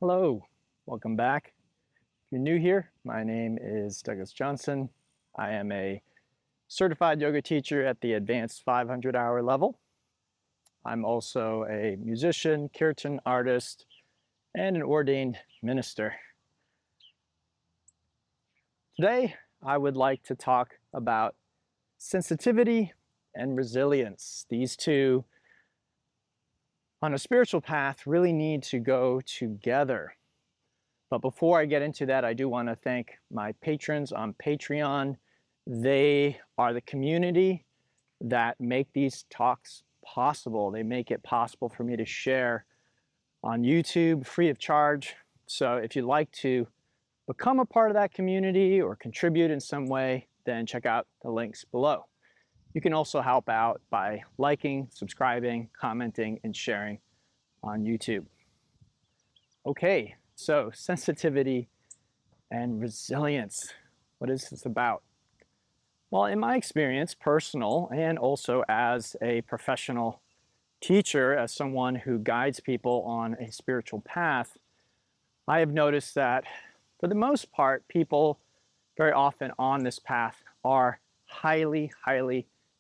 Hello, welcome back. If you're new here, my name is Douglas Johnson. I am a certified yoga teacher at the advanced 500-hour level. I'm also a musician, kirtan artist, and an ordained minister. Today, I would like to talk about sensitivity and resilience. These two, on a spiritual path, really need to go together. But before I get into that, I do want to thank my patrons on Patreon. They are the community that make these talks possible. They make it possible for me to share on YouTube free of charge. So if you'd like to become a part of that community or contribute in some way, then check out the links below. You can also help out by liking, subscribing, commenting, and sharing on YouTube. Okay, so sensitivity and resilience. What is this about? Well, in my experience, personal and also as a professional teacher, as someone who guides people on a spiritual path, I have noticed that for the most part, people very often on this path are highly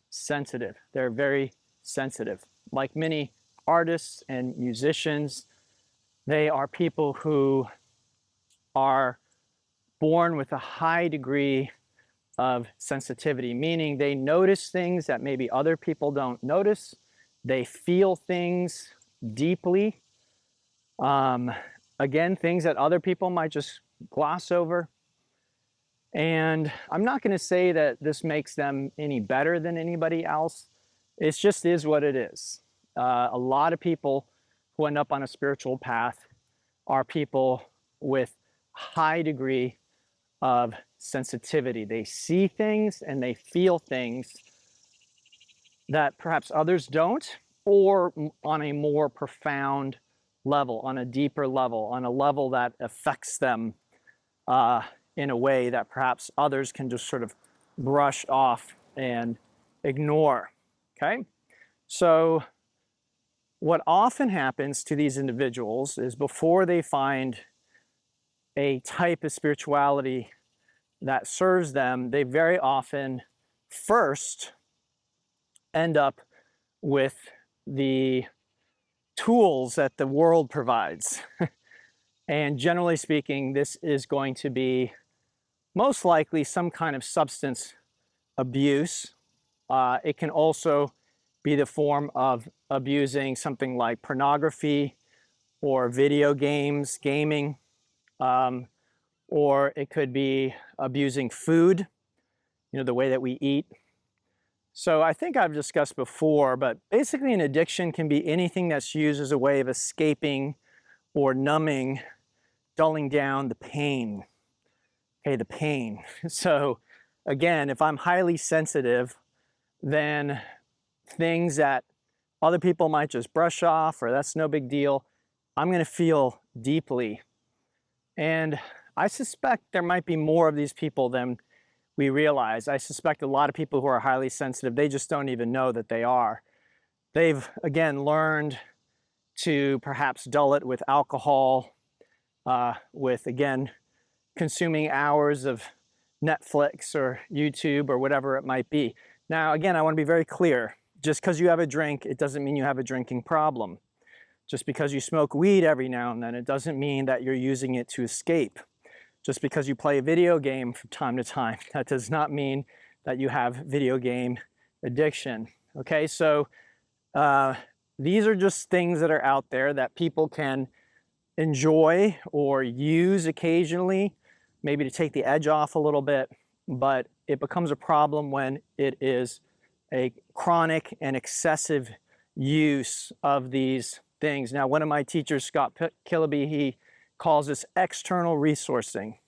sensitive. They're very sensitive. Like many artists and musicians, they are people who are born with a high degree of sensitivity, meaning they notice things that maybe other people don't notice. They feel things deeply. Again, things that other people might just gloss over. And I'm not going to say that this makes them any better than anybody else. It just is what it is. A lot of people who end up on a spiritual path are people with high degree of sensitivity. They see things and they feel things that perhaps others don't, or on a more profound level, on a deeper level, on a level that affects them in a way that perhaps others can just sort of brush off and ignore. Okay? So what often happens to these individuals is before they find a type of spirituality that serves them, they very often first end up with the tools that the world provides. And generally speaking, this is going to be most likely some kind of substance abuse. It can also be the form of abusing something like pornography or video games, gaming, or it could be abusing food, the way that we eat. So I think I've discussed before, but basically an addiction can be anything that's used as a way of escaping or numbing, dulling down the pain. Okay, the pain. So again, if I'm highly sensitive, then things that other people might just brush off or that's no big deal, I'm going to feel deeply. And I suspect there might be more of these people than we realize. I suspect a lot of people who are highly sensitive, they just don't even know that they are. They've, again, learned to perhaps dull it with alcohol, with, again, consuming hours of Netflix or YouTube or whatever it might be. Now, again, I want to be very clear. Just because you have a drink, it doesn't mean you have a drinking problem. Just because you smoke weed every now and then, it doesn't mean that you're using it to escape. Just because you play a video game from time to time, that does not mean that you have video game addiction. Okay, so these are just things that are out there that people can enjoy or use occasionally, maybe to take the edge off a little bit, but it becomes a problem when it is a chronic and excessive use of these things. Now, one of my teachers, Scott Killaby, he calls this external resourcing.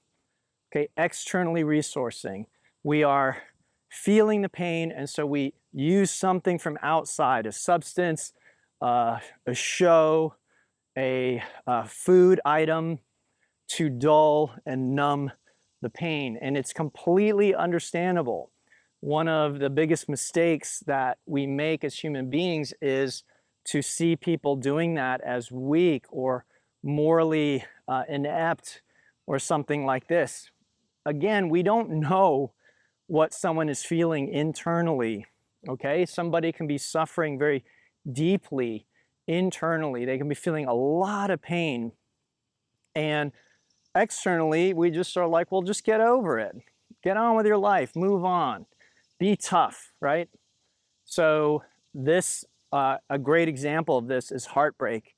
Okay, externally resourcing. We are feeling the pain, and so we use something from outside, a substance, a show, a food item to dull and numb the pain. And it's completely understandable. One of the biggest mistakes that we make as human beings is to see people doing that as weak or morally inept or something like this. Again, we don't know what someone is feeling internally, okay? Somebody can be suffering very deeply internally. They can be feeling a lot of pain. And externally, we just are like, well, just get over it. Get on with your life, move on, be tough, right? So this, a great example of this is heartbreak.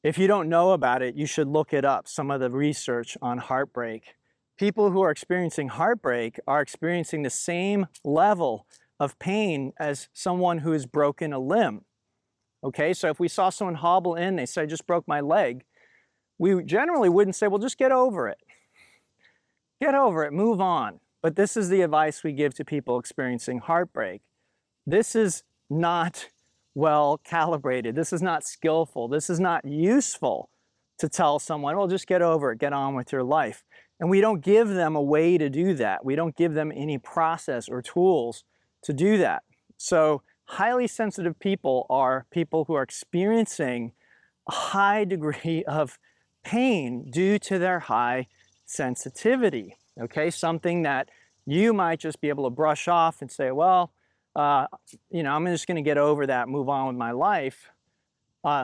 If you don't know about it, you should look it up, some of the research on heartbreak. People who are experiencing heartbreak are experiencing the same level of pain as someone who has broken a limb. Okay, so if we saw someone hobble in, they say, I just broke my leg, we generally wouldn't say, well, just get over it. Get over it, move on. But this is the advice we give to people experiencing heartbreak. This is not well calibrated. This is not skillful. This is not useful to tell someone, well, just get over it, get on with your life. And we don't give them a way to do that. We don't give them any process or tools to do that. So highly sensitive people are people who are experiencing a high degree of pain due to their high sensitivity, okay? Something that you might just be able to brush off and say, well, you know, I'm just going to get over that, move on with my life.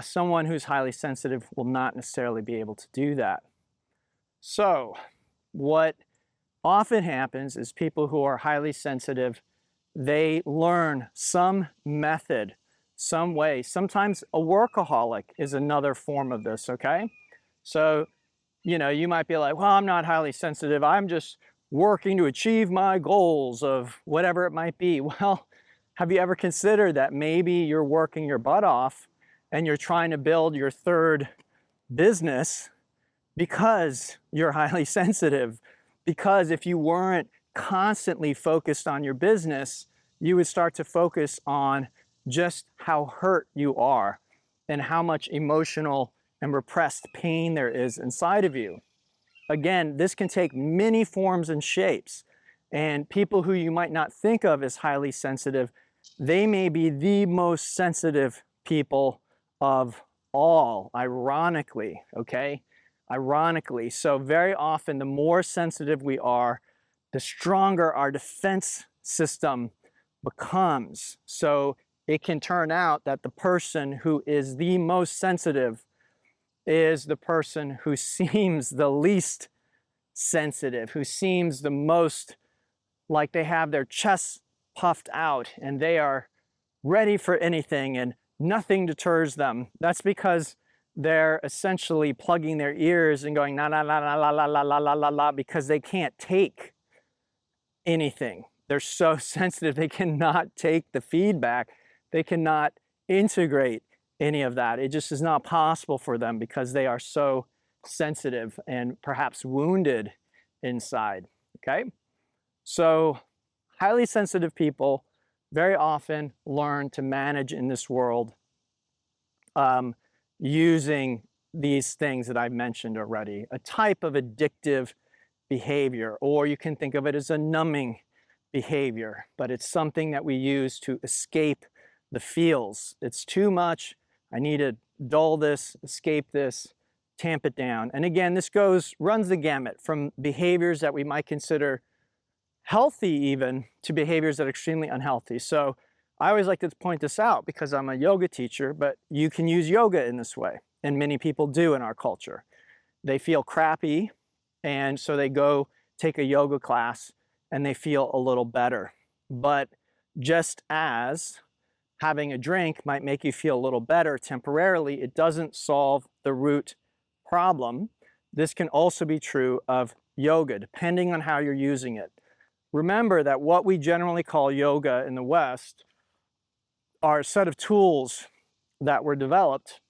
Someone who's highly sensitive will not necessarily be able to do that. So what often happens is people who are highly sensitive, they learn some method, some way. Sometimes a workaholic is another form of this, okay? So, you know, you might be like, well, I'm not highly sensitive. I'm just working to achieve my goals of whatever it might be. Well, have you ever considered that maybe you're working your butt off and you're trying to build your third business because you're highly sensitive? Because if you weren't constantly focused on your business, you would start to focus on just how hurt you are and how much emotional and repressed pain there is inside of you. Again, this can take many forms and shapes. And people who you might not think of as highly sensitive, they may be the most sensitive people of all, ironically, okay? Ironically. So very often, the more sensitive we are, the stronger our defense system becomes. So it can turn out that the person who is the most sensitive is the person who seems the least sensitive, who seems the most like they have their chests puffed out and they are ready for anything and nothing deters them. That's because they're essentially plugging their ears and going, la, la, la, la, la, la, la, la, la, la, la, because they can't take anything. They're so sensitive, they cannot take the feedback. They cannot integrate any of that. It just is not possible for them because they are so sensitive and perhaps wounded inside, okay? So highly sensitive people very often learn to manage in this world using these things that I've mentioned already, a type of addictive behavior, or you can think of it as a numbing behavior, but it's something that we use to escape the feels. It's too much. I need to dull this, escape this, tamp it down. And again, this runs the gamut from behaviors that we might consider healthy even to behaviors that are extremely unhealthy. So I always like to point this out because I'm a yoga teacher, but you can use yoga in this way, and many people do in our culture. They feel crappy, and so they go take a yoga class and they feel a little better. But just as having a drink might make you feel a little better temporarily, it doesn't solve the root problem. This can also be true of yoga, depending on how you're using it. Remember that what we generally call yoga in the West are a set of tools that were developed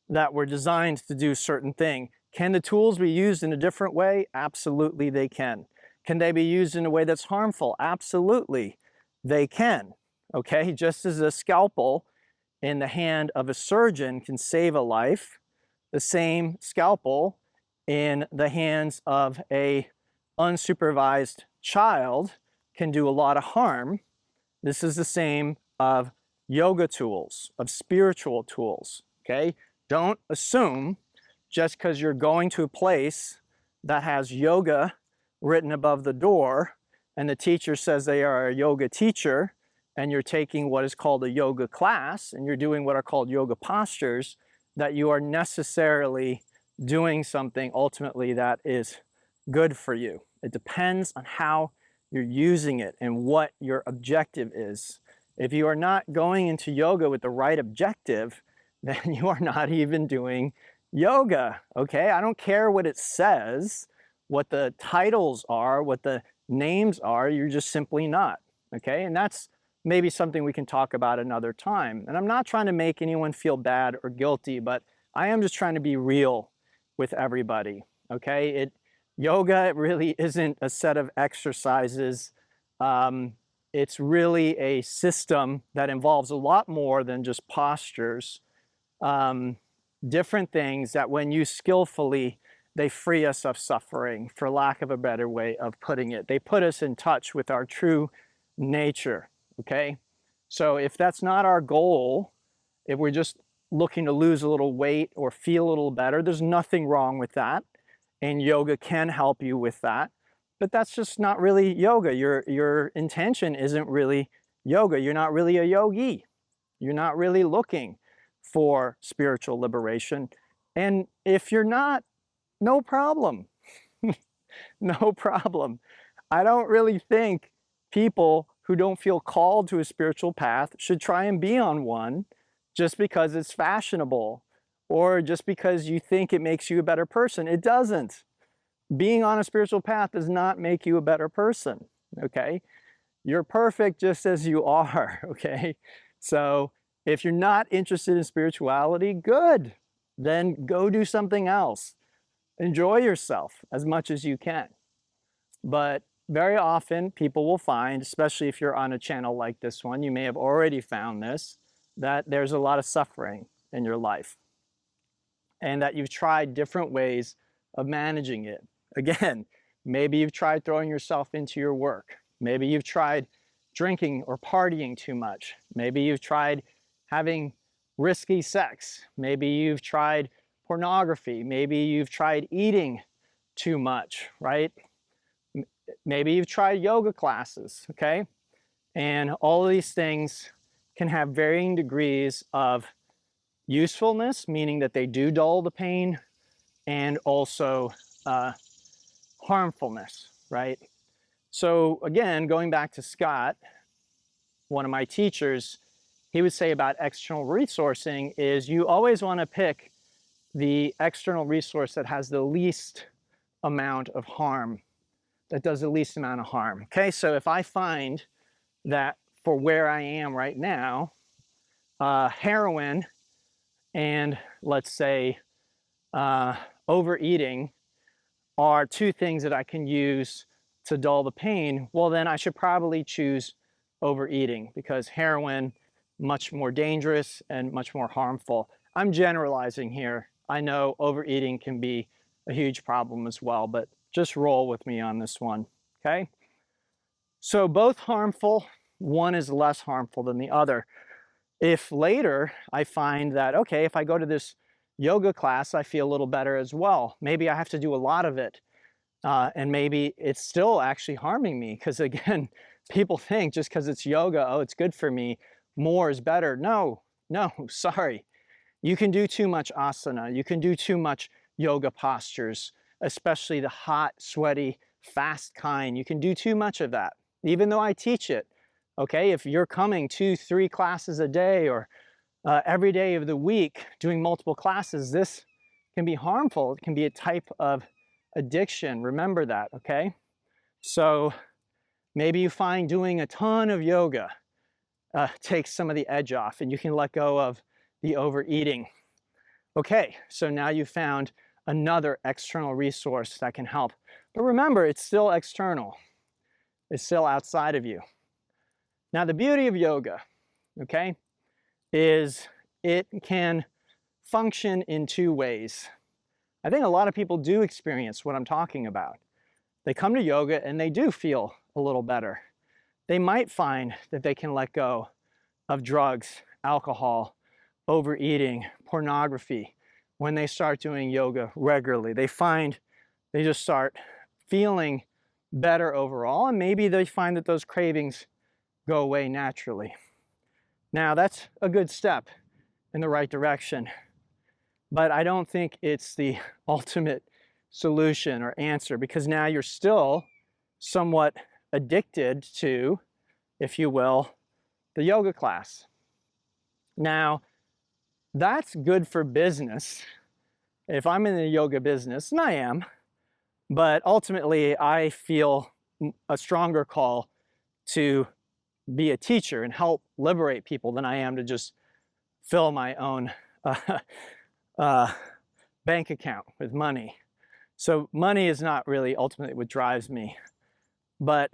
that were designed to do a certain thing. Can the tools be used in a different way? Absolutely they can. Can they be used in a way that's harmful? Absolutely they can. Okay, just as a scalpel in the hand of a surgeon can save a life, the same scalpel in the hands of a unsupervised child can do a lot of harm. This is the same of yoga tools, of spiritual tools, okay? Don't assume just because you're going to a place that has yoga written above the door and the teacher says they are a yoga teacher and you're taking what is called a yoga class and you're doing what are called yoga postures, that you are necessarily doing something ultimately that is good for you. It depends on how you're using it and what your objective is. If you are not going into yoga with the right objective, then you are not even doing yoga, okay? I don't care what it says, what the titles are, what the names are, you're just simply not, okay? And that's maybe something we can talk about another time. And I'm not trying to make anyone feel bad or guilty, but I am just trying to be real with everybody, okay? Yoga really isn't a set of exercises. It's really a system that involves a lot more than just postures. Different things that when used skillfully, they free us of suffering, for lack of a better way of putting it. They put us in touch with our true nature, okay? So if that's not our goal, if we're just looking to lose a little weight or feel a little better, there's nothing wrong with that. And yoga can help you with that. But that's just not really yoga. Your intention isn't really yoga. You're not really a yogi. You're not really looking for spiritual liberation. And if you're not, no problem. No problem. I don't really think people who don't feel called to a spiritual path should try and be on one just because it's fashionable or just because you think it makes you a better person. It doesn't. Being on a spiritual path does not make you a better person, okay? You're perfect just as you are, okay? So if you're not interested in spirituality, good. Then go do something else. Enjoy yourself as much as you can. But very often people will find, especially if you're on a channel like this one, you may have already found this, that there's a lot of suffering in your life and that you've tried different ways of managing it. Again, maybe you've tried throwing yourself into your work. Maybe you've tried drinking or partying too much. Maybe you've tried having risky sex. Maybe you've tried pornography. Maybe you've tried eating too much, right? Maybe you've tried yoga classes, okay? And all of these things can have varying degrees of usefulness, meaning that they do dull the pain, and also harmfulness, right? So again, going back to Scott, one of my teachers, he would say about external resourcing is you always want to pick the external resource that has the least amount of harm, that does the least amount of harm. Okay, so if I find that for where I am right now, heroin and let's say overeating are two things that I can use to dull the pain, well then I should probably choose overeating because heroin, much more dangerous and much more harmful. I'm generalizing here. I know overeating can be a huge problem as well, but just roll with me on this one, okay? So both harmful, one is less harmful than the other. If later I find that, okay, if I go to this yoga class, I feel a little better as well. Maybe I have to do a lot of it. And maybe it's still actually harming me because again, people think just because it's yoga, oh, it's good for me, more is better. No, sorry. You can do too much asana. You can do too much yoga postures, especially the hot, sweaty, fast kind. You can do too much of that, even though I teach it. Okay, if you're coming 2-3 classes a day or every day of the week doing multiple classes, this can be harmful. It can be a type of addiction. Remember that, okay? So maybe you find doing a ton of yoga takes some of the edge off and you can let go of the overeating. Okay, so now you found another external resource that can help. But remember, it's still external. It's still outside of you. Now the beauty of yoga, okay, is it can function in two ways. I think a lot of people do experience what I'm talking about. They come to yoga and they do feel a little better. They might find that they can let go of drugs, alcohol, overeating, pornography, when they start doing yoga regularly. They find they just start feeling better overall, and maybe they find that those cravings go away naturally. Now, that's a good step in the right direction, but I don't think it's the ultimate solution or answer, because now you're still somewhat addicted to, if you will, the yoga class. Now, that's good for business. If I'm in the yoga business, and I am, but ultimately I feel a stronger call to be a teacher and help liberate people than I am to just fill my own bank account with money. So money is not really ultimately what drives me. But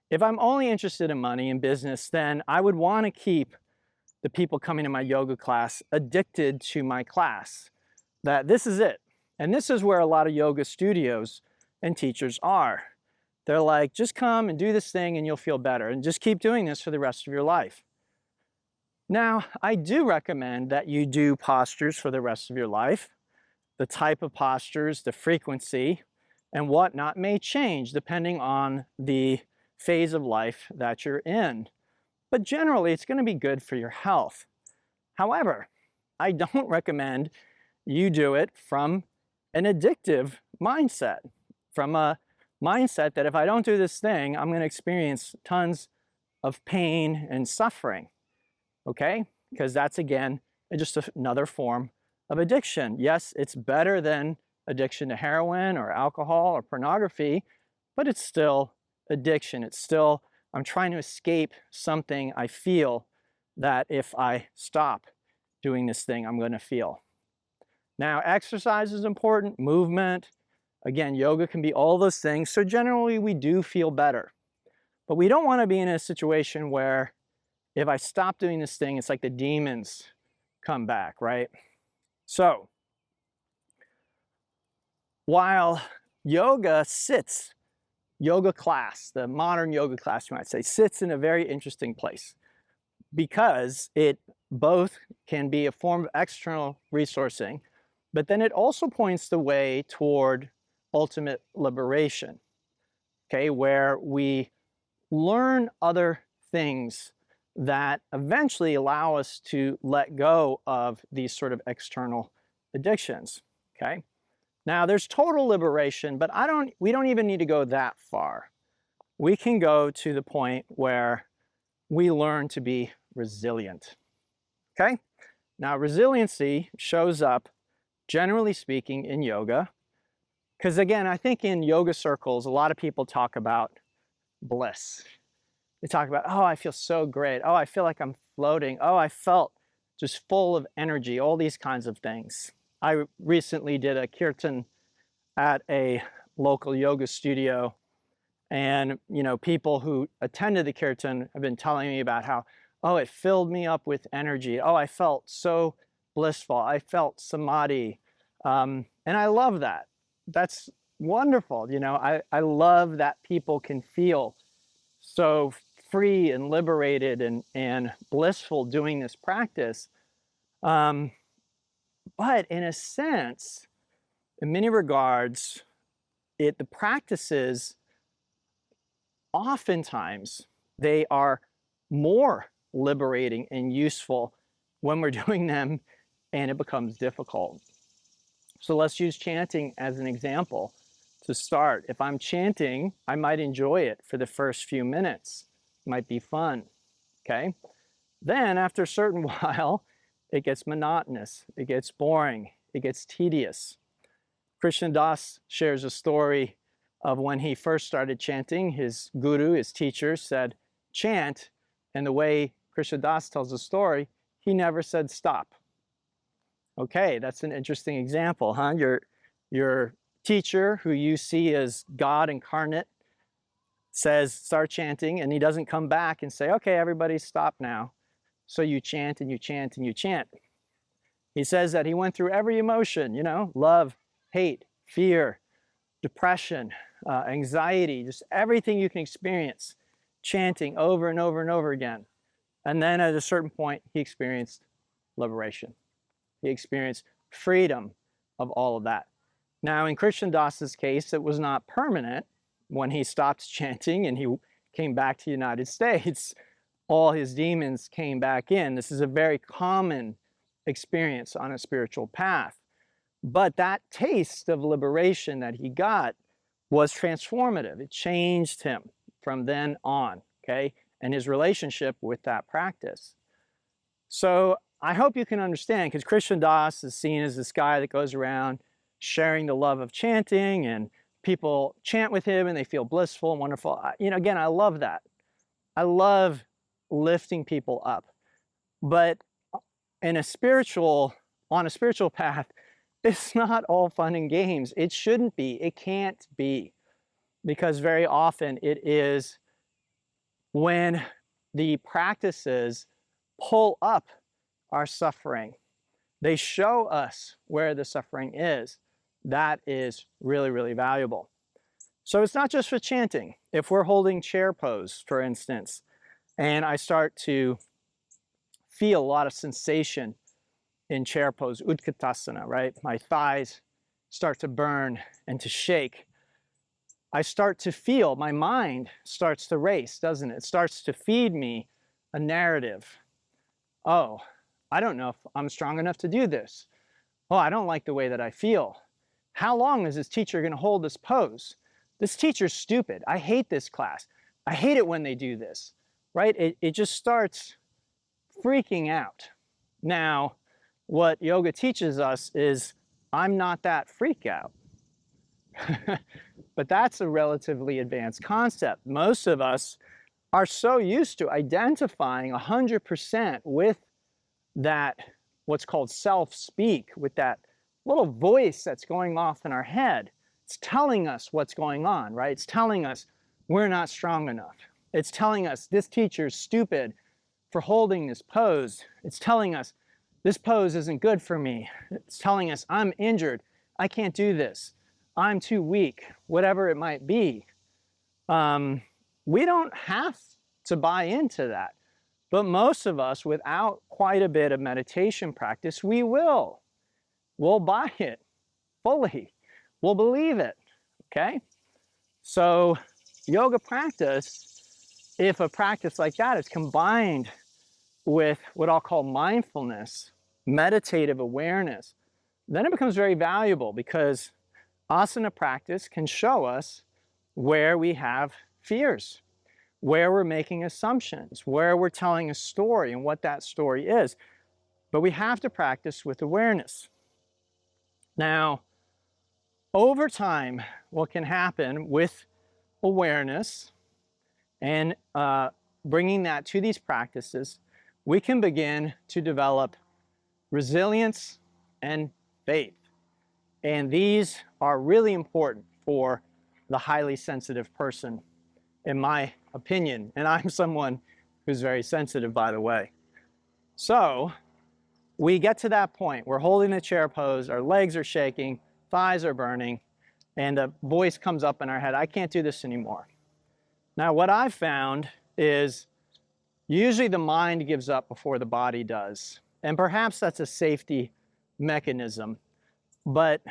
if I'm only interested in money and business, then I would want to keep the people coming to my yoga class addicted to my class. That this is it. And this is where a lot of yoga studios and teachers are. They're like, just come and do this thing and you'll feel better, and just keep doing this for the rest of your life. Now, I do recommend that you do postures for the rest of your life. The type of postures, the frequency, and whatnot may change depending on the phase of life that you're in. But generally, it's going to be good for your health. However, I don't recommend you do it from an addictive mindset, from a mindset that if I don't do this thing, I'm going to experience tons of pain and suffering, okay? Because that's, again, just another form of addiction. Yes, it's better than addiction to heroin or alcohol or pornography, but it's still addiction. It's still, I'm trying to escape something I feel that if I stop doing this thing, I'm going to feel. Now, exercise is important, movement. Again, yoga can be all those things. So generally, we do feel better. But we don't want to be in a situation where if I stop doing this thing, it's like the demons come back, right? So, while yoga class, the modern yoga class, you might say, sits in a very interesting place, because it both can be a form of external resourcing, but then it also points the way toward ultimate liberation, okay, where we learn other things that eventually allow us to let go of these sort of external addictions, okay? Now, there's total liberation, but we don't even need to go that far. We can go to the point where we learn to be resilient, okay? Now, resiliency shows up, generally speaking, in yoga, because again, I think in yoga circles, a lot of people talk about bliss. They talk about, oh, I feel so great. Oh, I feel like I'm floating. Oh, I felt just full of energy, all these kinds of things. I recently did a kirtan at a local yoga studio, and people who attended the kirtan have been telling me about how, oh, it filled me up with energy. Oh, I felt so blissful. I felt samadhi. And I love that. That's wonderful. I love that people can feel so free and liberated and blissful doing this practice. But in a sense, in many regards, the practices, oftentimes, they are more liberating and useful when we're doing them and it becomes difficult. So let's use chanting as an example to start. If I'm chanting, I might enjoy it for the first few minutes. It might be fun, okay? Then after a certain while, it gets monotonous, it gets boring, it gets tedious. Krishna Das shares a story of when he first started chanting. His guru, his teacher, said, chant, and the way Krishna Das tells the story, he never said stop. Okay, that's an interesting example, huh? Your teacher, who you see as God incarnate, says start chanting, and he doesn't come back and say, okay, everybody stop now. So you chant and you chant and you chant. He says that he went through every emotion, love, hate, fear, depression, anxiety, just everything you can experience, chanting over and over and over again. And then at a certain point, he experienced liberation. He experienced freedom of all of that. Now, in Krishna Das's case, it was not permanent. When he stopped chanting and he came back to the United States, all his demons came back in. This is a very common experience on a spiritual path. But that taste of liberation that he got was transformative. It changed him from then on, okay? And his relationship with that practice. So I hope you can understand, because Krishna Das is seen as this guy that goes around sharing the love of chanting, and people chant with him and they feel blissful and wonderful. You know, again, I love that. I love lifting people up. But on a spiritual path, it's not all fun and games. It shouldn't be. It can't be. Because very often it is when the practices pull up our suffering. They show us where the suffering is. That is really, really valuable. So it's not just for chanting. If we're holding chair pose, for instance, and I start to feel a lot of sensation in chair pose, Utkatasana, right? My thighs start to burn and to shake. I start to feel, my mind starts to race, doesn't it? It starts to feed me a narrative. Oh, I don't know if I'm strong enough to do this. Oh, I don't like the way that I feel. How long is this teacher going to hold this pose? This teacher's stupid. I hate this class. I hate it when they do this, right? It just starts freaking out. Now, what yoga teaches us is I'm not that freak out. But that's a relatively advanced concept. Most of us are so used to identifying 100% with that, what's called self-speak, with that little voice that's going off in our head. It's telling us what's going on, right? It's telling us we're not strong enough. It's telling us this teacher's stupid for holding this pose. It's telling us this pose isn't good for me. It's telling us I'm injured. I can't do this. I'm too weak, whatever it might be. We don't have to buy into that. But most of us, without quite a bit of meditation practice, we will. We'll buy it fully. We'll believe it, okay? So yoga practice, if a practice like that is combined with what I'll call mindfulness, meditative awareness, then it becomes very valuable, because asana practice can show us where we have fears, where we're making assumptions, where we're telling a story and what that story is. But we have to practice with awareness. Now, over time, what can happen with awareness and bringing that to these practices, we can begin to develop resilience and faith. And these are really important for the highly sensitive person, in my opinion. And I'm someone who's very sensitive, by the way. So we get to that point. We're holding the chair pose, our legs are shaking, thighs are burning, and a voice comes up in our head, I can't do this anymore. Now, what I've found is usually the mind gives up before the body does. And perhaps that's a safety mechanism. But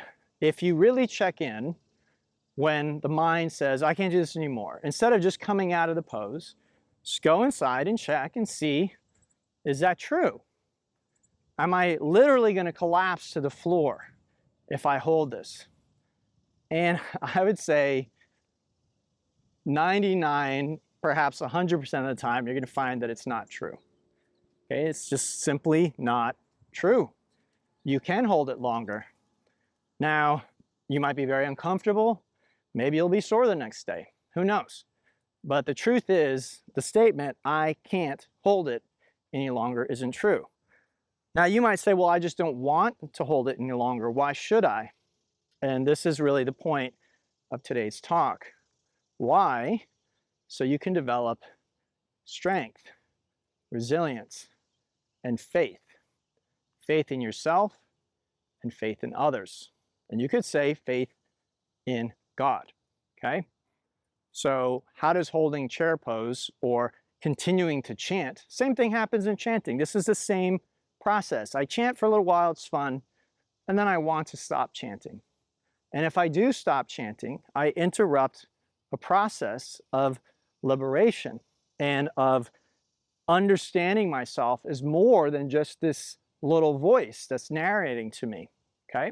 if you really check in when the mind says, I can't do this anymore, instead of just coming out of the pose, just go inside and check and see, is that true? Am I literally going to collapse to the floor if I hold this? And I would say 99, perhaps 100% of the time, you're going to find that it's not true. Okay, it's just simply not true. You can hold it longer. Now, you might be very uncomfortable. Maybe you'll be sore the next day. Who knows? But the truth is, the statement, I can't hold it any longer, isn't true. Now, you might say, well, I just don't want to hold it any longer. Why should I? And this is really the point of today's talk. Why? So you can develop strength, resilience, and faith. Faith in yourself and faith in others. And you could say faith in God, okay? So how does holding chair pose or continuing to chant, same thing happens in chanting. This is the same process. I chant for a little while, it's fun. and then I want to stop chanting. And if I do stop chanting, I interrupt a process of liberation and of understanding myself as more than just this little voice that's narrating to me, okay?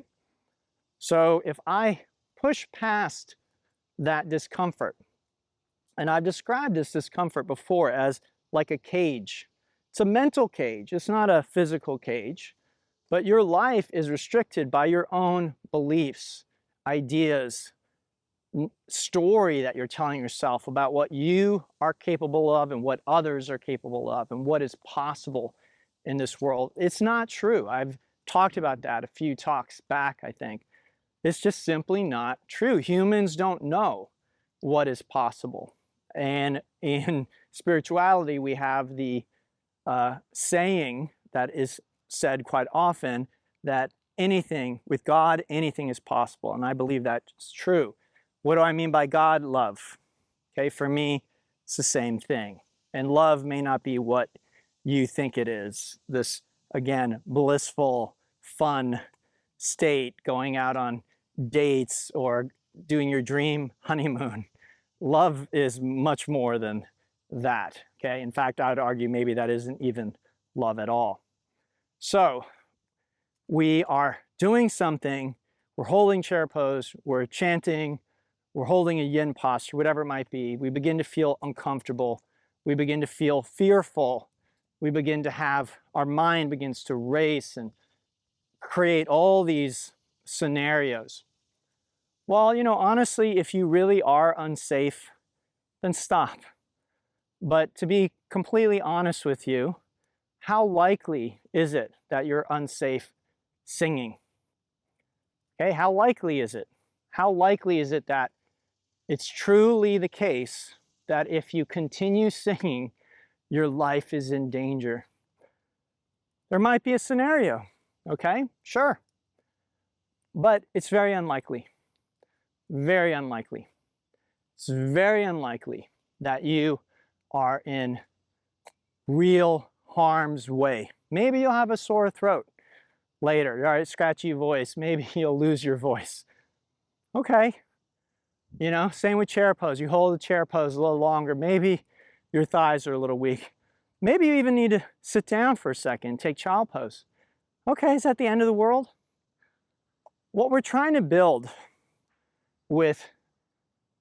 So if I push past that discomfort, and I've described this discomfort before as like a cage. It's a mental cage, it's not a physical cage, but your life is restricted by your own beliefs, ideas, story that you're telling yourself about what you are capable of and what others are capable of and what is possible in this world. It's not true. I've talked about that a few talks back, I think. It's just simply not true. Humans don't know what is possible. And in spirituality, we have the saying that is said quite often that anything, with God, anything is possible. And I believe that's true. What do I mean by God? Love. Okay, for me, it's the same thing. And love may not be what you think it is. This, again, blissful, fun state, going out on dates or doing your dream honeymoon. Love is much more than that, okay? In fact, I'd argue maybe that isn't even love at all. So we are doing something, we're holding chair pose, we're chanting, we're holding a yin posture, whatever it might be. We begin to feel uncomfortable. We begin to feel fearful. We begin to have, our mind begins to race and create all these scenarios. Well, you know, honestly, if you really are unsafe, then stop. But to be completely honest with you, how likely is it that you're unsafe singing? Okay, how likely is it? How likely is it that it's truly the case that if you continue singing, your life is in danger? There might be a scenario, okay? Sure. But it's very unlikely. Very unlikely. It's very unlikely that you are in real harm's way. Maybe you'll have a sore throat later, all right, scratchy voice. Maybe you'll lose your voice. Okay. You know, same with chair pose. You hold the chair pose a little longer. Maybe your thighs are a little weak. Maybe you even need to sit down for a second and take child pose. Okay, is that the end of the world? What we're trying to build with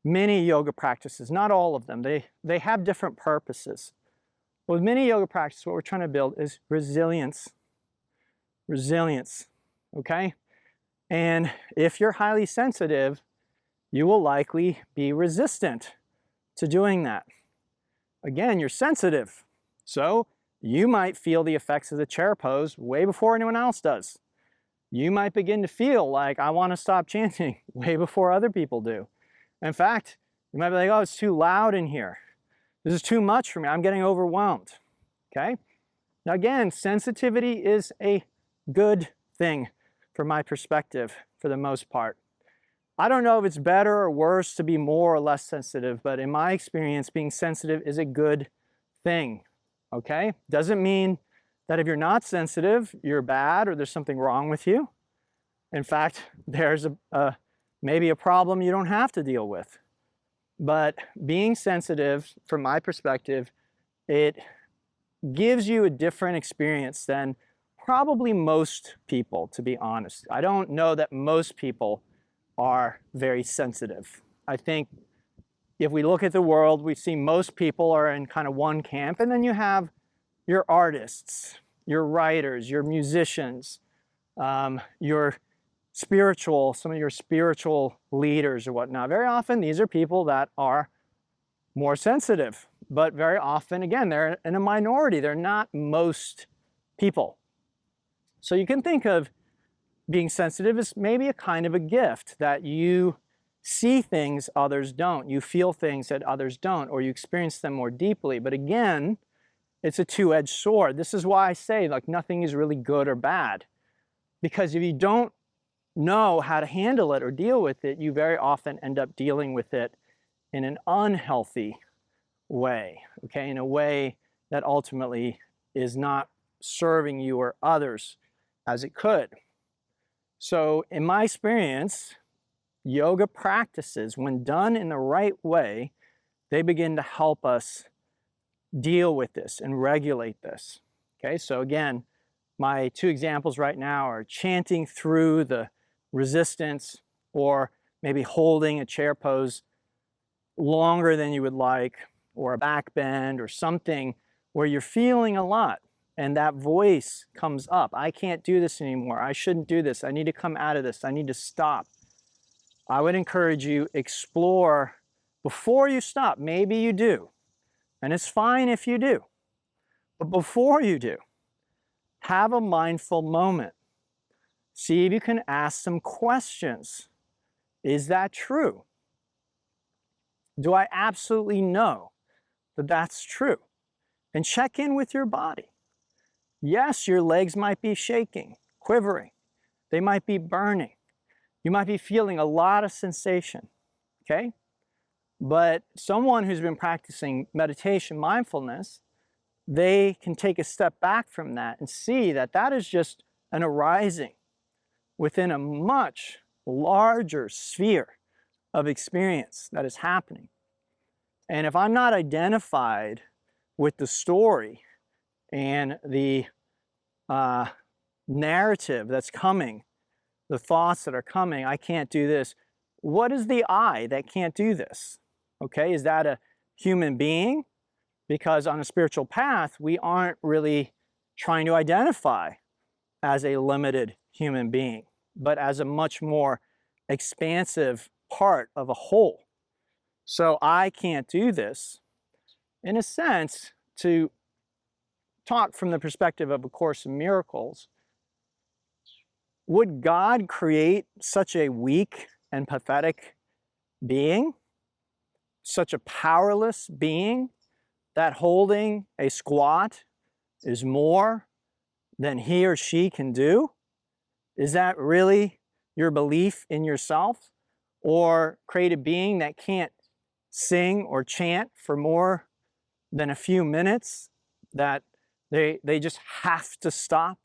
many yoga practices, not all of them, they have different purposes. With many yoga practices, what we're trying to build is resilience. Resilience, okay? And if you're highly sensitive, you will likely be resistant to doing that. Again, you're sensitive, so you might feel the effects of the chair pose way before anyone else does. You might begin to feel like, I want to stop chanting way before other people do. In fact, you might be like, oh, it's too loud in here. This is too much for me. I'm getting overwhelmed, okay? Now again, sensitivity is a good thing from my perspective for the most part. I don't know if it's better or worse to be more or less sensitive, but in my experience, being sensitive is a good thing, okay? Doesn't mean that if you're not sensitive, you're bad or there's something wrong with you. In fact, there's maybe a problem you don't have to deal with. But being sensitive, from my perspective, it gives you a different experience than probably most people, to be honest. I don't know that most people are very sensitive. I think if we look at the world, we see most people are in kind of one camp, and then you have your artists, your writers, your musicians, your spiritual, some of your spiritual leaders or whatnot. Very often these are people that are more sensitive, but very often, again, they're in a minority. They're not most people. So you can think of being sensitive as maybe a kind of a gift, that you see things others don't, you feel things that others don't, or you experience them more deeply. But again, it's a two-edged sword. This is why I say, like, nothing is really good or bad. Because if you don't know how to handle it or deal with it, you very often end up dealing with it in an unhealthy way, okay? In a way that ultimately is not serving you or others as it could. So in my experience, yoga practices, when done in the right way, they begin to help us deal with this and regulate this. Okay, so again, my two examples right now are chanting through the resistance, or maybe holding a chair pose longer than you would like, or a back bend or something where you're feeling a lot and that voice comes up. I can't do this anymore. I shouldn't do this. I need to come out of this. I need to stop. I would encourage you, explore before you stop. Maybe you do, and it's fine if you do. But before you do, have a mindful moment. See if you can ask some questions. Is that true? Do I absolutely know that that's true? And check in with your body. Yes, your legs might be shaking, quivering. They might be burning. You might be feeling a lot of sensation, okay? But someone who's been practicing meditation, mindfulness, they can take a step back from that and see that that is just an arising within a much larger sphere of experience that is happening. And if I'm not identified with the story and the narrative that's coming, the thoughts that are coming, I can't do this. What is the I that can't do this? Okay, is that a human being? Because on a spiritual path, we aren't really trying to identify as a limited human being, but as a much more expansive part of a whole. So I can't do this. In a sense, to talk from the perspective of A Course in Miracles, would God create such a weak and pathetic being, such a powerless being, that holding a squat is more than he or she can do? Is that really your belief in yourself? Or create a being that can't sing or chant for more than a few minutes, that they just have to stop?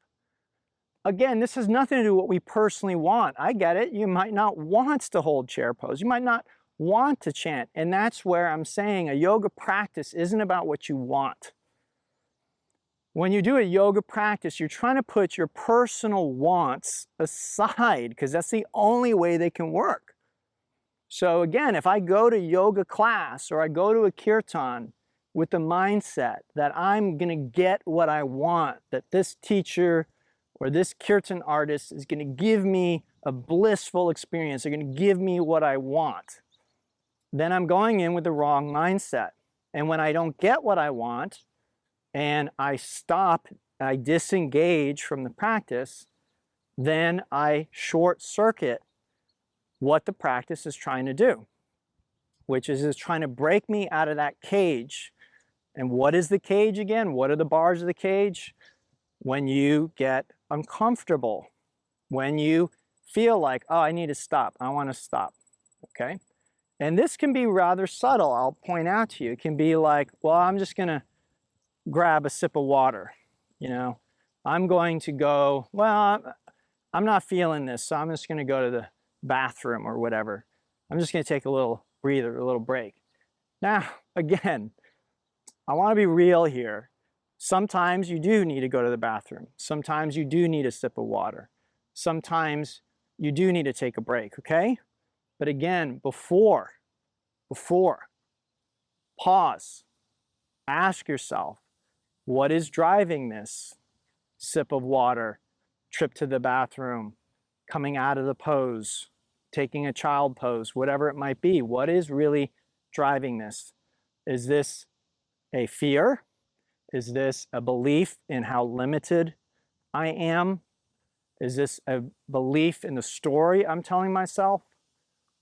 Again, this has nothing to do with what we personally want. I get it. You might not want to hold chair pose. You might not want to chant. And that's where I'm saying a yoga practice isn't about what you want. When you do a yoga practice, you're trying to put your personal wants aside, because that's the only way they can work. So again, if I go to yoga class or I go to a kirtan with the mindset that I'm going to get what I want, that this teacher or this kirtan artist is going to give me a blissful experience, they're going to give me what I want, then I'm going in with the wrong mindset. And when I don't get what I want and I stop, I disengage from the practice, then I short circuit what the practice is trying to do, which is trying to break me out of that cage. And what is the cage again? What are the bars of the cage? When you get uncomfortable, when you feel like, oh, I need to stop, I want to stop, okay? And this can be rather subtle, I'll point out to you. It can be like, well, I'm just going to grab a sip of water, you know? I'm going to go, well, I'm not feeling this, so I'm just going to go to the bathroom or whatever. I'm just going to take a little breather, a little break. Now, again, I want to be real here. Sometimes you do need to go to the bathroom. Sometimes you do need a sip of water. Sometimes you do need to take a break, okay? But again, before, pause. Ask yourself, what is driving this? Sip of water, trip to the bathroom, coming out of the pose, taking a child pose, whatever it might be. What is really driving this? Is this a fear? Is this a belief in how limited I am? Is this a belief in the story I'm telling myself?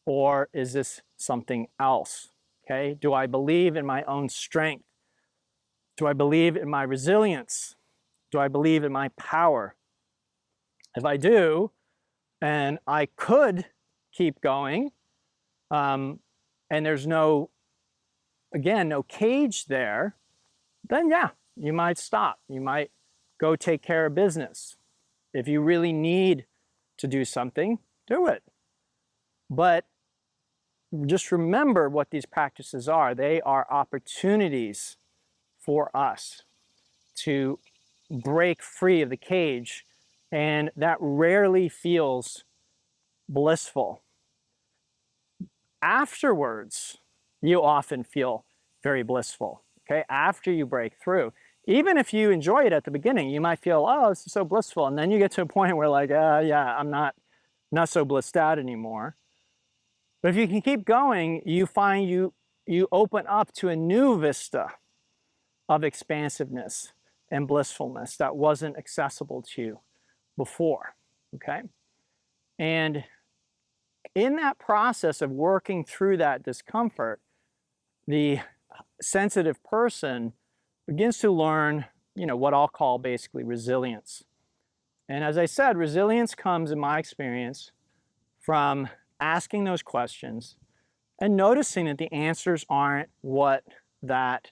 Or is this something else? Okay? Do I believe in my own strength? Do I believe in my resilience? Do I believe in my power? If I do, and I could keep going, and there's no, again, no cage there, then yeah, you might stop. You might go take care of business. If you really need to do something, do it. But just remember what these practices are. They are opportunities for us to break free of the cage, and that rarely feels blissful. Afterwards, you often feel very blissful, okay? After you break through. Even if you enjoy it at the beginning, you might feel, oh, this is so blissful. And then you get to a point where like, yeah, I'm not so blissed out anymore. But if you can keep going, you find you open up to a new vista of expansiveness and blissfulness that wasn't accessible to you before, okay? And in that process of working through that discomfort, the sensitive person begins to learn, what I'll call basically resilience. And as I said, resilience comes, in my experience, from asking those questions and noticing that the answers aren't what that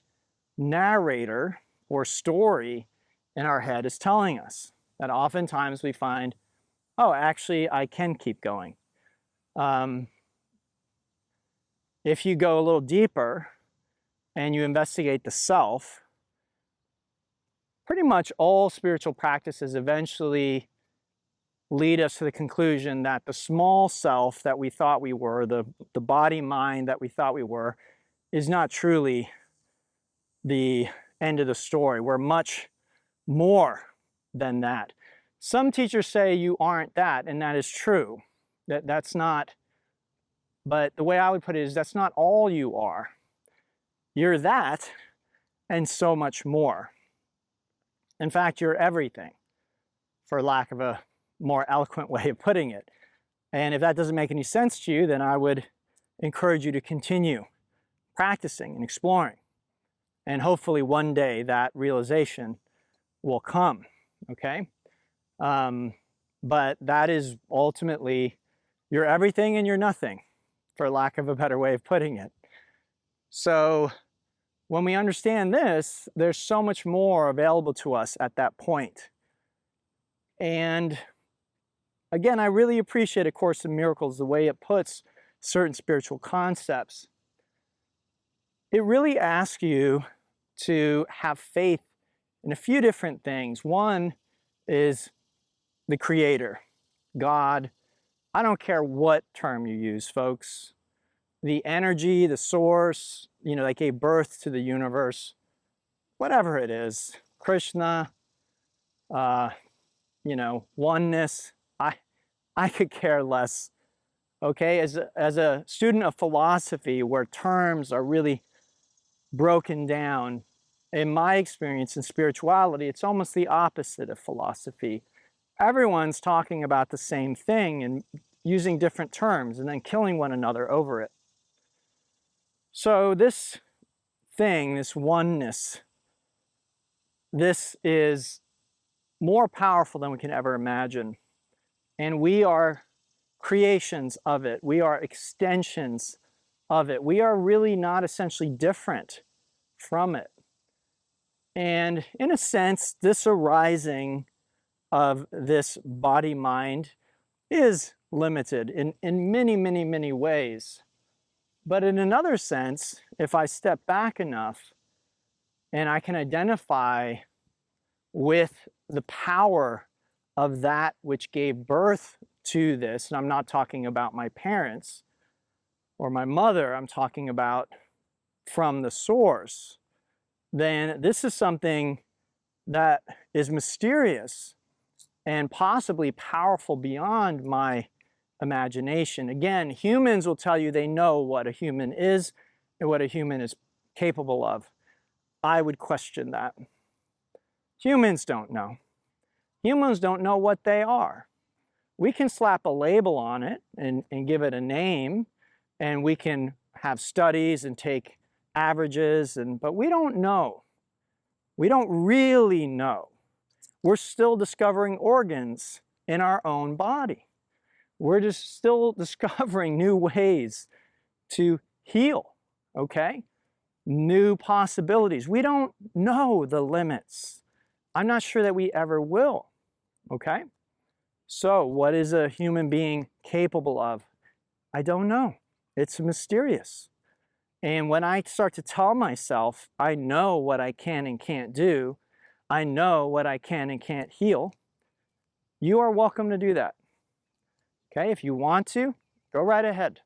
narrator or story in our head is telling us. That oftentimes we find, oh, actually, I can keep going. If you go a little deeper and you investigate the self, pretty much all spiritual practices eventually lead us to the conclusion that the small self that we thought we were, the body mind that we thought we were, is not truly the end of the story. We're much more than that. Some teachers say you aren't that, and that is true. That's not, but the way I would put it is that's not all you are. You're that and so much more. In fact, you're everything, for lack of a more eloquent way of putting it. And if that doesn't make any sense to you, then I would encourage you to continue practicing and exploring. And hopefully one day that realization will come, okay? But that is ultimately, you're everything and you're nothing, for lack of a better way of putting it. So when we understand this, there's so much more available to us at that point. And again, I really appreciate A Course in Miracles, the way it puts certain spiritual concepts. It really asks you to have faith in a few different things. One is the Creator, God. I don't care what term you use, folks. The energy, the source, that gave birth to the universe, whatever it is, Krishna, oneness, I could care less, okay? As a student of philosophy where terms are really broken down, in my experience in spirituality, it's almost the opposite of philosophy. Everyone's talking about the same thing and using different terms and then killing one another over it. So this thing, this oneness, this is more powerful than we can ever imagine. And we are creations of it. We are extensions of it. We are really not essentially different from it. And in a sense, this arising of this body-mind is limited in many, many, many ways. But in another sense, if I step back enough and I can identify with the power of that which gave birth to this, and I'm not talking about my parents or my mother, I'm talking about from the source, then this is something that is mysterious and possibly powerful beyond my imagination. Again, humans will tell you they know what a human is and what a human is capable of. I would question that. Humans don't know. Humans don't know what they are. We can slap a label on it and give it a name, and we can have studies and take averages, but we don't know. We don't really know. We're still discovering organs in our own body. We're just still discovering new ways to heal, okay? New possibilities. We don't know the limits. I'm not sure that we ever will, okay? So what is a human being capable of? I don't know. It's mysterious. And when I start to tell myself, I know what I can and can't do, I know what I can and can't heal, you are welcome to do that. Okay, if you want to, go right ahead.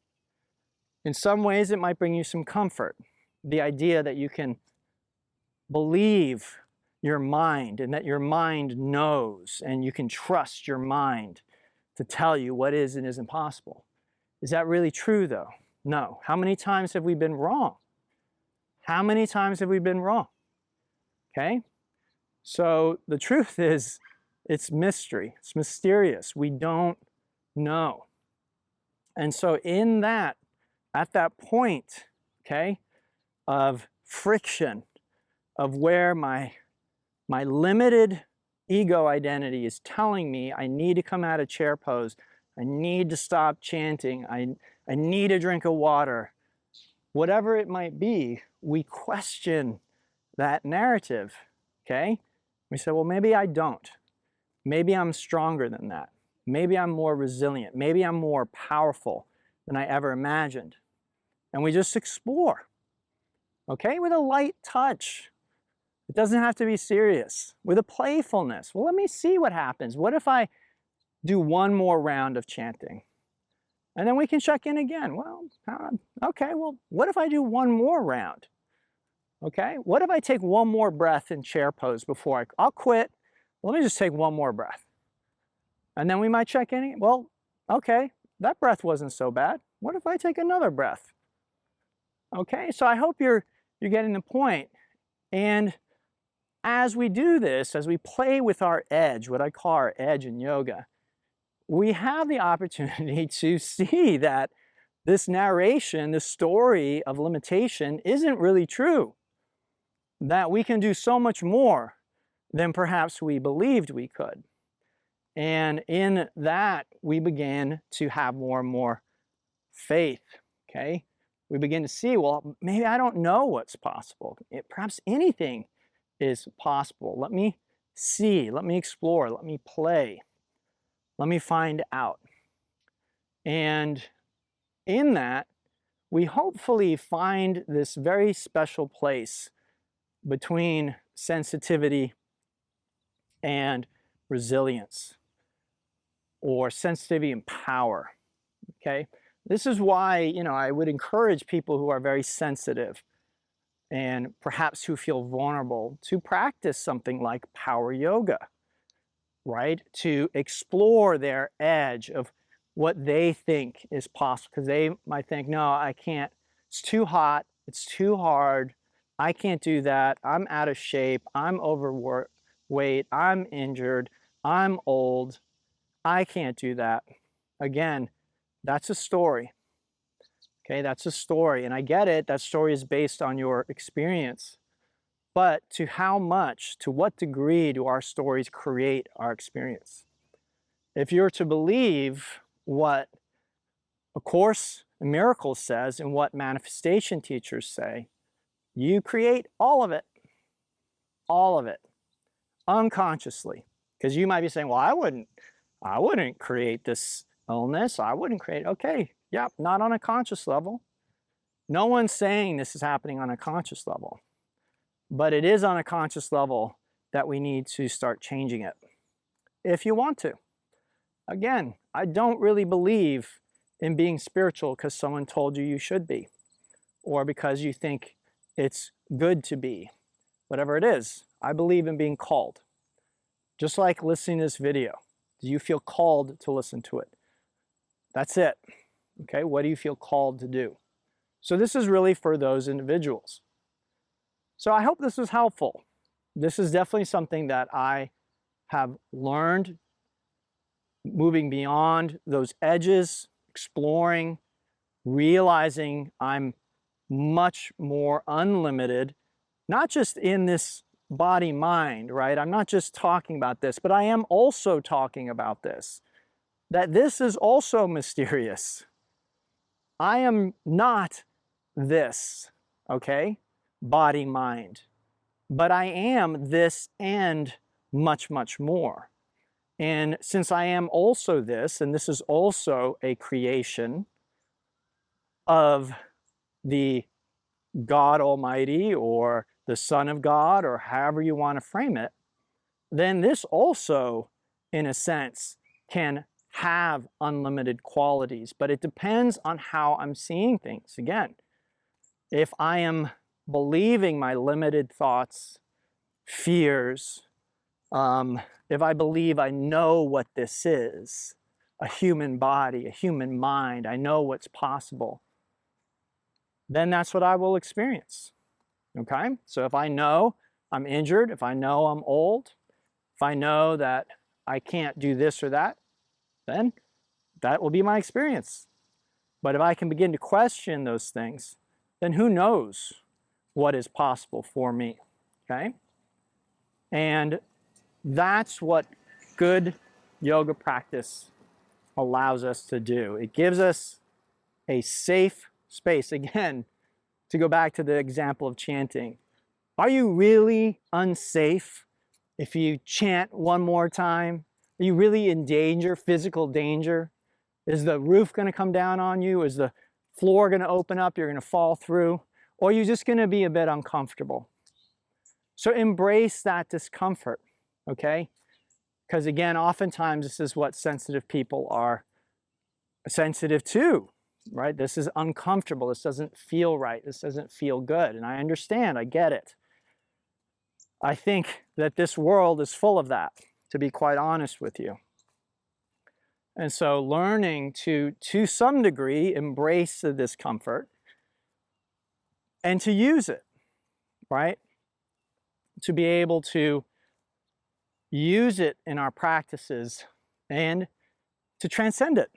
In some ways, it might bring you some comfort. The idea that you can believe your mind and that your mind knows and you can trust your mind to tell you what is and isn't possible. Is that really true though? No. How many times have we been wrong? How many times have we been wrong? Okay? So the truth is, it's mystery. It's mysterious. We don't know. And so in that, at that point, okay, of friction, of where my limited ego identity is telling me I need to come out of chair pose, I need to stop chanting, I need a drink of water, whatever it might be, we question that narrative, okay? We say, well, maybe I don't. Maybe I'm stronger than that. Maybe I'm more resilient. Maybe I'm more powerful than I ever imagined. And we just explore, okay, with a light touch. It doesn't have to be serious. With a playfulness. Well, let me see what happens. What if I do one more round of chanting? And then we can check in again. Well, okay, well, what if I do one more round? Okay, what if I take one more breath in chair pose before I'll quit. Let me just take one more breath. And then we might check in. Well, okay, that breath wasn't so bad. What if I take another breath? Okay, so I hope you're getting the point. And as we do this, as we play with our edge, what I call our edge in yoga, we have the opportunity to see that this narration, this story of limitation isn't really true. That we can do so much more than perhaps we believed we could. And in that, we begin to have more and more faith, okay? We begin to see, well, maybe I don't know what's possible. Perhaps anything is possible. Let me see, let me explore, let me play, let me find out. And in that, we hopefully find this very special place between sensitivity and resilience, or sensitivity and power, okay? This is why, I would encourage people who are very sensitive and perhaps who feel vulnerable to practice something like power yoga, right? To explore their edge of what they think is possible, because they might think, no, I can't, it's too hot, it's too hard, I can't do that, I'm out of shape, I'm overweight, I'm injured, I'm old, I can't do that. Again, that's a story. Okay, that's a story, and I get it, that story is based on your experience. But to how much, to what degree do our stories create our experience? If you're to believe what A Course in Miracles says and what manifestation teachers say, you create all of it, unconsciously. Because you might be saying, well, I wouldn't create this illness, I wouldn't create, okay, yeah, not on a conscious level. No one's saying this is happening on a conscious level, but it is on a conscious level that we need to start changing it, if you want to. Again, I don't really believe in being spiritual because someone told you you should be, or because you think it's good to be. Whatever it is, I believe in being called. Just like listening to this video. Do you feel called to listen to it? That's it. Okay, what do you feel called to do? So this is really for those individuals. So I hope this was helpful. This is definitely something that I have learned, moving beyond those edges, exploring, realizing I'm much more unlimited, not just in this body-mind, right? I'm not just talking about this, but I am also talking about this, that this is also mysterious. I am not this, okay, body-mind, but I am this and much, much more. And since I am also this, and this is also a creation of the God Almighty or the Son of God, or however you want to frame it, then this also, in a sense, can have unlimited qualities, but it depends on how I'm seeing things. Again, if I am believing my limited thoughts, fears, if I believe I know what this is, a human body, a human mind, I know what's possible, then that's what I will experience. Okay? So if I know I'm injured, if I know I'm old, if I know that I can't do this or that, then that will be my experience. But if I can begin to question those things, then who knows what is possible for me, okay? And that's what good yoga practice allows us to do. It gives us a safe space. Again, to go back to the example of chanting, are you really unsafe if you chant one more time? Are you really in danger, physical danger? Is the roof going to come down on you? Is the floor going to open up? You're going to fall through? Or are you just going to be a bit uncomfortable? So embrace that discomfort, okay? Because again, oftentimes this is what sensitive people are sensitive to, right? This is uncomfortable. This doesn't feel right. This doesn't feel good. And I understand. I get it. I think that this world is full of that, to be quite honest with you. And so learning to some degree, embrace the discomfort and to use it, right? To be able to use it in our practices and to transcend it,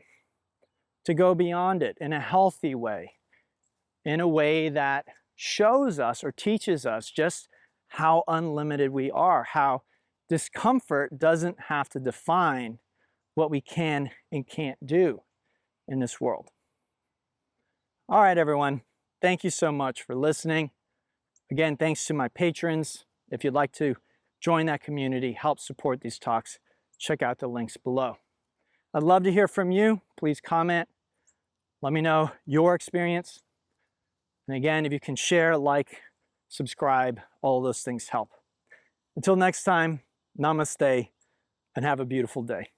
to go beyond it in a healthy way, in a way that shows us or teaches us just how unlimited we are, how discomfort doesn't have to define what we can and can't do in this world. All right, everyone. Thank you so much for listening. Again, thanks to my patrons. If you'd like to join that community, help support these talks, check out the links below. I'd love to hear from you. Please comment. Let me know your experience. And again, if you can share, like, subscribe, all those things help. Until next time, namaste, and have a beautiful day.